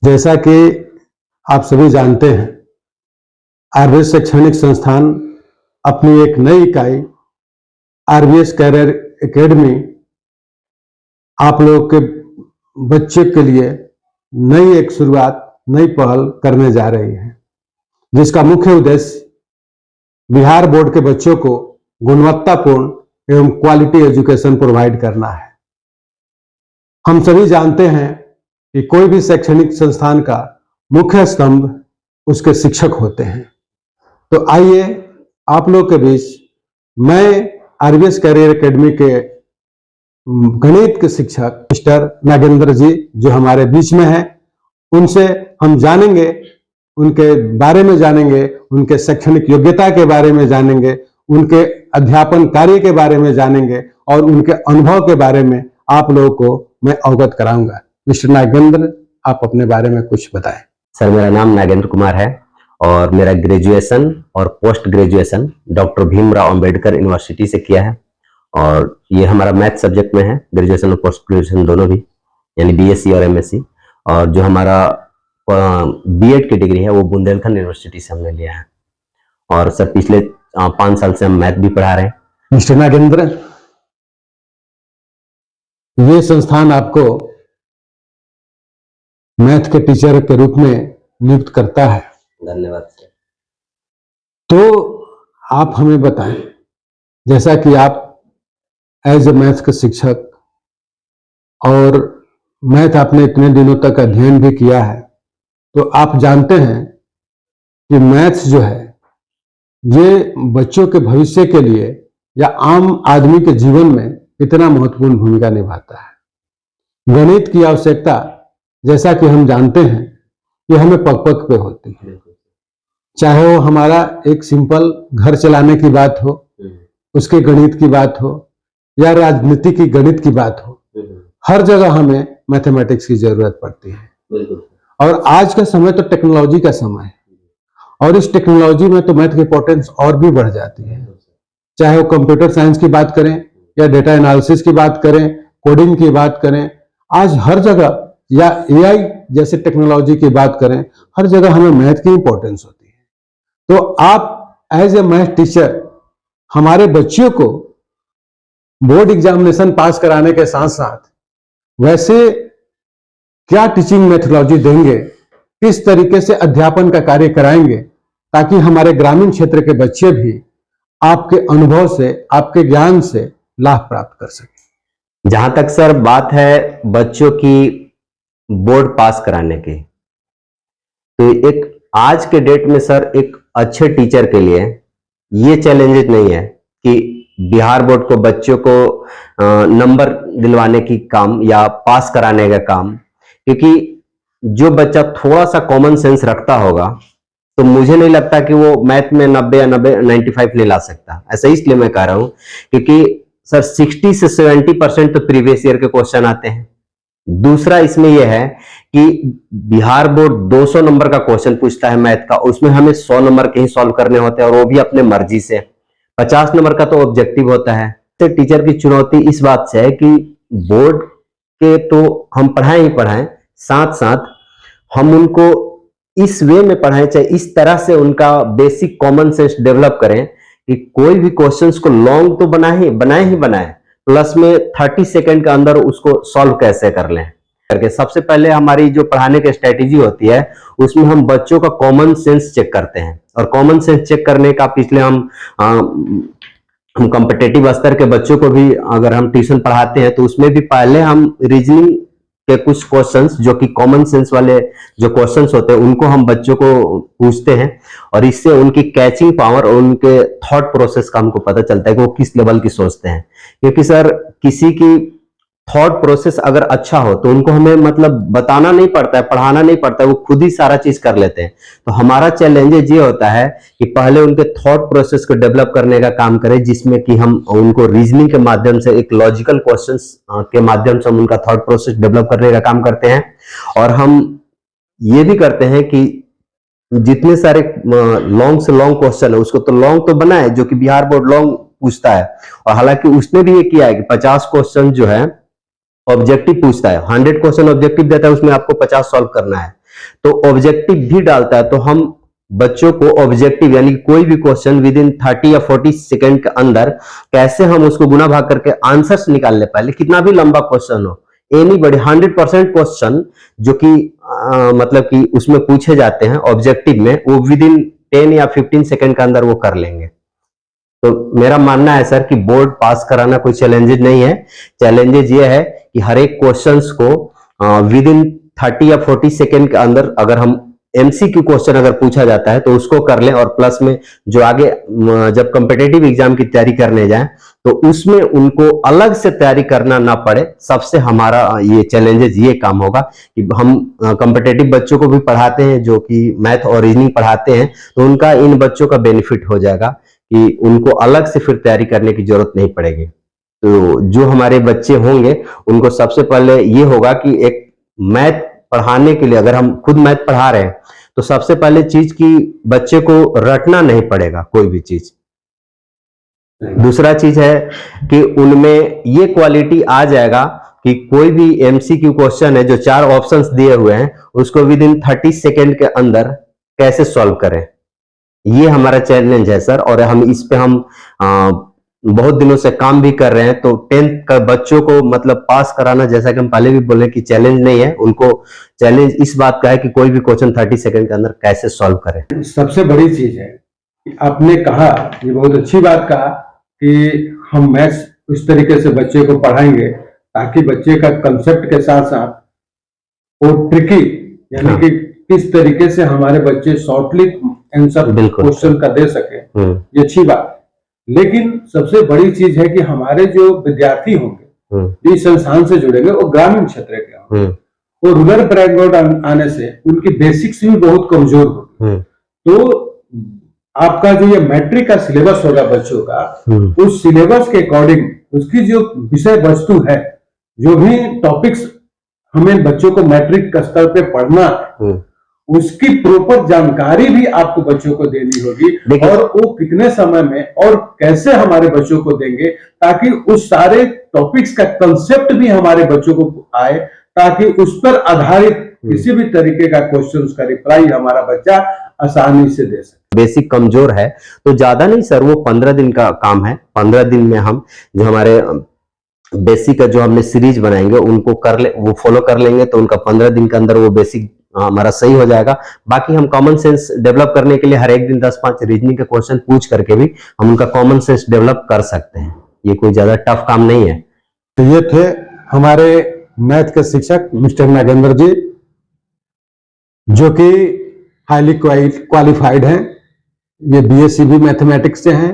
जैसा कि आप सभी जानते हैं, आरबीएस शैक्षणिक संस्थान अपनी एक नई इकाई आरबीएस कैरियर एकेडमी आप लोगों के बच्चे के लिए नई एक शुरुआत, नई पहल करने जा रही है, जिसका मुख्य उद्देश्य बिहार बोर्ड के बच्चों को गुणवत्तापूर्ण एवं क्वालिटी एजुकेशन प्रोवाइड करना है। हम सभी जानते हैं कि कोई भी शैक्षणिक संस्थान का मुख्य स्तंभ उसके शिक्षक होते हैं। तो आइए आप लोग के बीच मैं आरबीएस कैरियर एकेडमी के गणित के शिक्षक मिस्टर नागेंद्र जी जो हमारे बीच में हैं, उनसे हम जानेंगे, उनके बारे में जानेंगे, उनके शैक्षणिक योग्यता के बारे में जानेंगे, उनके अध्यापन कार्य के बारे में जानेंगे और उनके अनुभव के बारे में आप लोगों को मैं अवगत कराऊंगा। मिस्टर नागेंद्र, आप अपने बारे में कुछ बताएं। सर, मेरा नाम नागेंद्र कुमार है और मेरा ग्रेजुएशन और post graduation doctor Bhimrao Ambedkar university से किया है और ये हमारा मैथ सब्जेक्ट में है, ग्रेजुएशन और पोस्ट ग्रेजुएशन दोनों भी, यानी बीएससी और एमएससी। और जो हमारा बीएड की डिग्री है वो बुंदेलखंड यूनिवर्सिटी से हमने लिया है। और सर पिछले 5 साल से हम मैथ भी पढ़ा रहे हैं। मिस्टर नागेंद्र, ये संस्थान आपको मैथ के टीचर के रूप में नियुक्त करता है। धन्यवाद सर। तो आप हमें बताएं, जैसा कि आप एज ए मैथ के शिक्षक और मैथ आपने इतने दिनों तक अध्ययन भी किया है, तो आप जानते हैं कि मैथ्स जो है ये बच्चों के भविष्य के लिए या आम आदमी के जीवन में कितना महत्वपूर्ण भूमिका निभाता है। गणित की आवश्यकता, जैसा कि हम जानते हैं, ये हमें पग पग पे होती है। चाहे वो हमारा एक सिंपल घर चलाने की बात हो, उसके गणित की बात हो, या राजनीति की गणित की बात हो, हर जगह हमें मैथमेटिक्स की जरूरत पड़ती है। और आज का समय तो टेक्नोलॉजी का समय है और इस टेक्नोलॉजी में तो मैथ की इंपॉर्टेंस और भी बढ़ जाती है। चाहे वो कंप्यूटर साइंस की बात करें या डेटा एनालिसिस की बात करें, कोडिंग की बात करें, आज हर जगह, या एआई जैसे टेक्नोलॉजी की बात करें, हर जगह हमें मैथ की इंपॉर्टेंस होती है। तो आप एज ए मैथ टीचर हमारे बच्चों को बोर्ड एग्जामिनेशन पास कराने के साथ साथ वैसे क्या टीचिंग मेथोडोलॉजी देंगे, किस तरीके से अध्यापन का कार्य कराएंगे, ताकि हमारे ग्रामीण क्षेत्र के बच्चे भी आपके अनुभव से, आपके ज्ञान से लाभ प्राप्त कर सकें। जहां तक सर बात है बच्चों की बोर्ड पास कराने की, तो एक आज के डेट में सर एक अच्छे टीचर के लिए ये चैलेंजेस नहीं है कि बिहार बोर्ड को बच्चों को नंबर दिलवाने की काम या पास कराने का काम, क्योंकि जो बच्चा थोड़ा सा कॉमन सेंस रखता होगा तो मुझे नहीं लगता कि वो मैथ में 90 या 95 नहीं ला सकता। ऐसा इसलिए मैं कह रहा हूं क्योंकि सर 60 से 70% तो प्रीवियस ईयर के क्वेश्चन आते हैं। दूसरा इसमें यह है कि बिहार बोर्ड 200 नंबर का क्वेश्चन पूछता है मैथ का, उसमें हमें 100 नंबर के ही सॉल्व करने होते हैं और वो भी अपने मर्जी से। 50 नंबर का तो ऑब्जेक्टिव होता है। तो टीचर की चुनौती इस बात से है कि बोर्ड के तो हम पढ़ाएं ही पढ़ाएं, साथ साथ हम उनको इस वे में पढ़ाएं, चाहे इस तरह से उनका बेसिक कॉमन सेंस डेवलप करें कि कोई भी क्वेश्चंस को लॉन्ग तो बनाए, प्लस में 30 सेकंड के अंदर उसको सॉल्व कैसे कर लें करके। सबसे पहले हमारी जो पढ़ाने की स्ट्रेटेजी होती है उसमें हम बच्चों का कॉमन सेंस चेक करते हैं। और कॉमन सेंस चेक करने का पिछले हम कॉम्पिटिटिव स्तर के बच्चों को भी अगर हम ट्यूशन पढ़ाते हैं तो उसमें भी पहले हम रीजनिंग के कुछ क्वेश्चंस जो कि कॉमन सेंस वाले जो क्वेश्चंस होते हैं उनको हम बच्चों को पूछते हैं और इससे उनकी कैचिंग पावर और उनके थॉट प्रोसेस का हमको पता चलता है कि वो किस लेवल की सोचते हैं। क्योंकि सर किसी की थॉट प्रोसेस अगर अच्छा हो तो उनको हमें मतलब बताना नहीं पड़ता है, पढ़ाना नहीं पड़ता है, वो खुद ही सारा चीज कर लेते हैं। तो हमारा चैलेंज ये होता है कि पहले उनके थॉट प्रोसेस को डेवलप करने का काम करें, जिसमें कि हम उनको रीजनिंग के माध्यम से, एक लॉजिकल क्वेश्चंस के माध्यम से हम उनका थॉट प्रोसेस डेवलप करने का काम करते हैं। और हम ये भी करते हैं कि जितने सारे लॉन्ग से लॉन्ग क्वेश्चन है उसको तो लॉन्ग तो बनाए, जो कि बिहार बोर्ड लॉन्ग पूछता है। और हालांकि उसने भी ये किया है कि 50 क्वेश्चन जो है ऑब्जेक्टिव पूछता है, 100 क्वेश्चन ऑब्जेक्टिव देता है, उसमें आपको 50 सॉल्व करना है। तो ऑब्जेक्टिव भी डालता है, तो हम बच्चों को ऑब्जेक्टिव यानी कोई भी क्वेश्चन विद इन 30 या 40 सेकंड के अंदर कैसे हम उसको गुना भाग करके आंसर्स निकाल ले पाए, कितना भी लंबा क्वेश्चन हो, एनी बड़ी 100% क्वेश्चन जो कि मतलब कि उसमें पूछे जाते हैं ऑब्जेक्टिव में, वो विद इन 10 या 15 सेकंड के अंदर वो कर लेंगे। तो मेरा मानना है सर कि बोर्ड पास कराना कोई चैलेंजेस नहीं है। चैलेंजेस ये है कि हर एक क्वेश्चंस को विद इन 30 या 40 सेकंड के अंदर अगर हम एमसीक्यू क्वेश्चन अगर पूछा जाता है तो उसको कर लें, और प्लस में जो आगे जब कॉम्पिटिटिव एग्जाम की तैयारी करने जाएं तो उसमें उनको अलग से तैयारी करना ना पड़े। सबसे हमारा ये चैलेंजेस ये काम होगा कि हम कॉम्पिटिटिव बच्चों को भी पढ़ाते हैं जो कि मैथ और रीजनिंग पढ़ाते हैं, तो उनका इन बच्चों का बेनिफिट हो जाएगा कि उनको अलग से फिर तैयारी करने की जरूरत नहीं पड़ेगी। तो जो हमारे बच्चे होंगे उनको सबसे पहले ये होगा कि एक मैथ पढ़ाने के लिए, अगर हम खुद मैथ पढ़ा रहे हैं तो सबसे पहले चीज कि बच्चे को रटना नहीं पड़ेगा कोई भी चीज। दूसरा चीज है कि उनमें ये क्वालिटी आ जाएगा कि कोई भी एमसीक्यू क्वेश्चन है जो 4 ऑप्शंस दिए हुए हैं उसको विद इन 30 सेकेंड के अंदर कैसे सॉल्व करें, ये हमारा चैलेंज है सर। और हम इस पे हम बहुत दिनों से काम भी कर रहे हैं। तो 10th का बच्चों को मतलब पास कराना, जैसा कि हम पहले भी बोले कि चैलेंज नहीं है, उनको चैलेंज इस बात का है कि कोई भी क्वेश्चन 30 सेकंड के अंदर कैसे सॉल्व करें। सबसे बड़ी चीज है कि आपने कहा, ये बहुत अच्छी बात कहा कि हम मैथ्स उस तरीके से बच्चे को पढ़ाएंगे ताकि बच्चे का कंसेप्ट के साथ साथ वो ट्रिकी यानी कि किस तरीके से हमारे बच्चे शॉर्टली आंसर क्वेश्चन का दे सके, ये अच्छी बात। लेकिन सबसे बड़ी चीज है कि हमारे जो विद्यार्थी होंगे इस संस्थान से जुड़ेंगे वो ग्रामीण क्षेत्र के होंगे, वो रूरल बैकग्राउंड आने से उनकी बेसिक्स भी बहुत कमजोर होगी। तो आपका जो ये मैट्रिक का सिलेबस होगा बच्चों का, उस सिलेबस के अकॉर्डिंग उसकी जो विषय वस्तु है, जो भी टॉपिक्स हमें बच्चों को मैट्रिक का स्तर पे पढ़ना, उसकी प्रॉपर जानकारी भी आपको बच्चों को देनी होगी, और वो कितने समय में और कैसे हमारे बच्चों को देंगे ताकि उस सारे टॉपिक्स का कंसेप्ट भी हमारे बच्चों को आए, ताकि उस पर आधारित किसी भी तरीके का क्वेश्चन का रिप्लाई हमारा बच्चा आसानी से दे सके। बेसिक कमजोर है तो ज्यादा नहीं सर, वो 15 दिन का काम है। 15 दिन में हम जो हमारे बेसिक का जो हमने सीरीज बनाएंगे उनको कर ले, वो फॉलो कर लेंगे तो उनका 15 दिन के अंदर वो बेसिक हमारा सही हो जाएगा। बाकी हम कॉमन सेंस डेवलप करने के लिए हर एक दिन 10-5 रीजनिंग के क्वेश्चन पूछ करके भी हम उनका कॉमन सेंस डेवलप कर सकते हैं, ये कोई ज्यादा टफ काम नहीं है। तो ये थे हमारे मैथ के शिक्षक मिस्टर नागेंद्र जी, जो कि हाईली क्वालिफाइड हैं। ये बीएससी भी मैथमेटिक्स से हैं,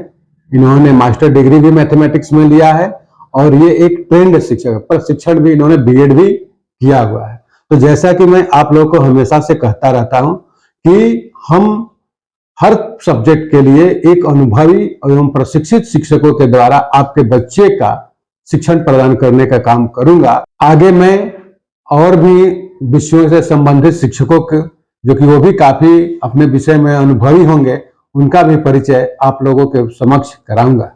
इन्होंने मास्टर डिग्री भी मैथमेटिक्स में लिया है, और ये एक ट्रेंड शिक्षक है, प्रशिक्षण भी इन्होंने बीएड भी किया हुआ है। तो जैसा कि मैं आप लोगों को हमेशा से कहता रहता हूं कि हम हर सब्जेक्ट के लिए एक अनुभवी एवं प्रशिक्षित शिक्षकों के द्वारा आपके बच्चे का शिक्षण प्रदान करने का काम करूंगा। आगे मैं और भी विषयों से संबंधित शिक्षकों के, जो कि वो भी काफी अपने विषय में अनुभवी होंगे, उनका भी परिचय आप लोगों के समक्ष कराऊंगा।